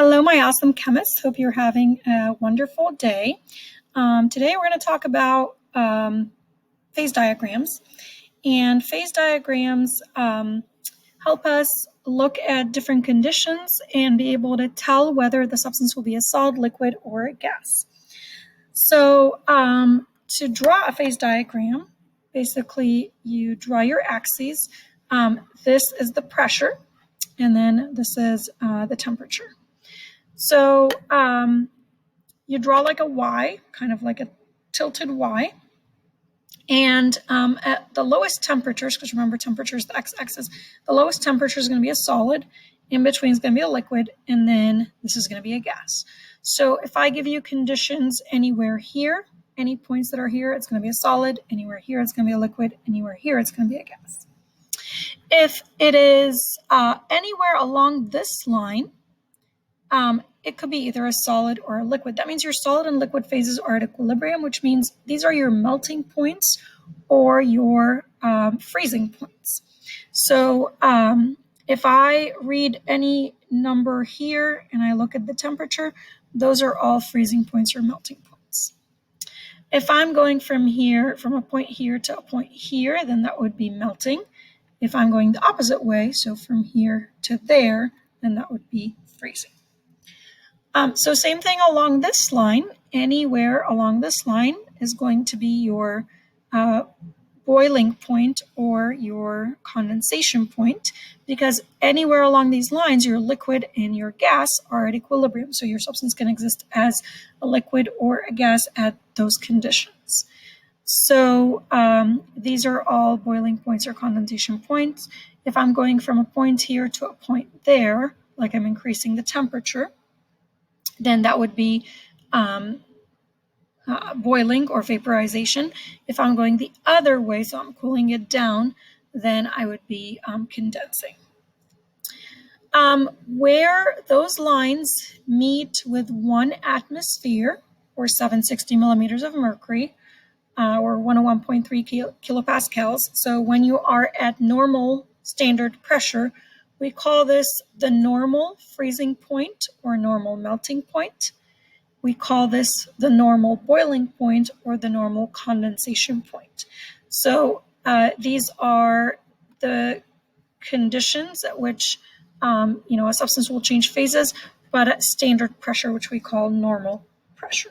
Hello, my awesome chemists. Hope you're having a wonderful day. Today we're going to talk about phase diagrams. And phase diagrams help us look at different conditions and be able to tell whether the substance will be a solid, liquid, or a gas. So to draw a phase diagram, basically you draw your axes. This is the pressure, and then this is the temperature. So you draw like a Y, kind of like a tilted Y. And at the lowest temperatures, because remember temperature is the x-axis, the lowest temperature is going to be a solid, in between is going to be a liquid, and then this is going to be a gas. So if I give you conditions anywhere here, any points that are here, it's going to be a solid, anywhere here it's going to be a liquid, anywhere here it's going to be a gas. If it is anywhere along this line, it could be either a solid or a liquid. That means your solid and liquid phases are at equilibrium, which means these are your melting points or your freezing points. So if I read any number here and I look at the temperature, those are all freezing points or melting points. If I'm going from a point here to a point here, then that would be melting. If I'm going the opposite way, so from here to there, then that would be freezing. So same thing along this line. Anywhere along this line is going to be your boiling point or your condensation point, because anywhere along these lines, your liquid and your gas are at equilibrium. So your substance can exist as a liquid or a gas at those conditions. So these are all boiling points or condensation points. If I'm going from a point here to a point there, like I'm increasing the temperature, then that would be boiling or vaporization. If I'm going the other way, so I'm cooling it down, then I would be condensing. Where those lines meet with 1 atmosphere, or 760 millimeters of mercury, or 101.3 kilopascals, so when you are at normal standard pressure, we call this the normal freezing point or normal melting point. We call this the normal boiling point or the normal condensation point. So these are the conditions at which a substance will change phases, but at standard pressure, which we call normal pressure.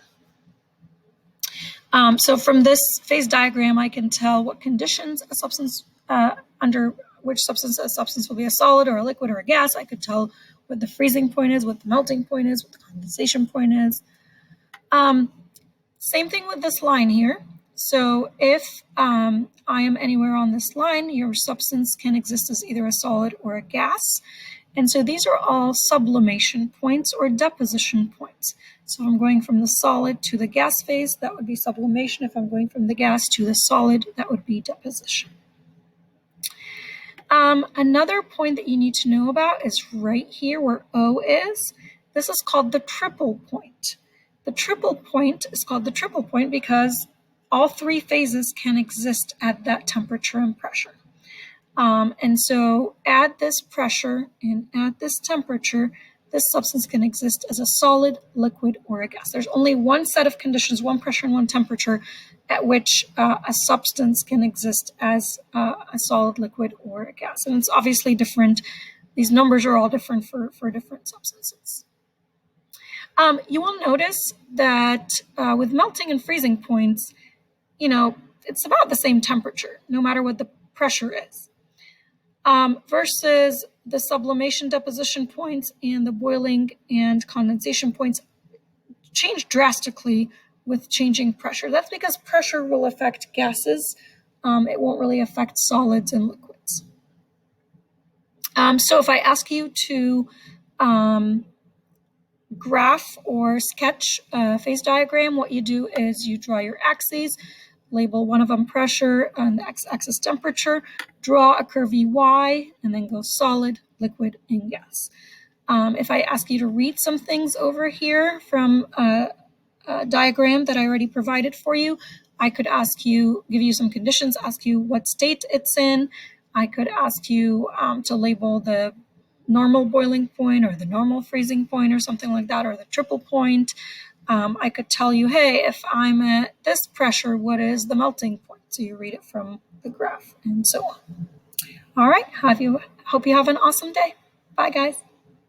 So from this phase diagram, I can tell what conditions a substance under which substance a substance will be a solid or a liquid or a gas. I could tell what the freezing point is, what the melting point is, what the condensation point is. Same thing with this line here. So if I am anywhere on this line, your substance can exist as either a solid or a gas. And so these are all sublimation points or deposition points. So if I'm going from the solid to the gas phase, that would be sublimation. If I'm going from the gas to the solid, that would be deposition. Another point that you need to know about is right here where O is. This is called the triple point. The triple point is called the triple point because all 3 phases can exist at that temperature and pressure. And so at this pressure and at this temperature, this substance can exist as a solid, liquid, or a gas. There's only one set of conditions, one pressure and one temperature, at which a substance can exist as a solid, liquid, or a gas. And it's obviously different. These numbers are all different for different substances. You will notice that with melting and freezing points, it's about the same temperature, no matter what the pressure is. Versus the sublimation deposition points and the boiling and condensation points change drastically with changing pressure. That's because pressure will affect gases. It won't really affect solids and liquids. So if I ask you to graph or sketch a phase diagram, what you do is you draw your axes, label one of them pressure and the x-axis temperature, draw a curvy Y, and then go solid, liquid, and gas. If I ask you to read some things over here from a diagram that I already provided for you, I could give you some conditions, ask you what state it's in. I could ask you to label the normal boiling point or the normal freezing point or something like that, or the triple point. I could tell you, hey, if I'm at this pressure, what is the melting point? So you read it from the graph and so on. All right, hope you have an awesome day. Bye, guys.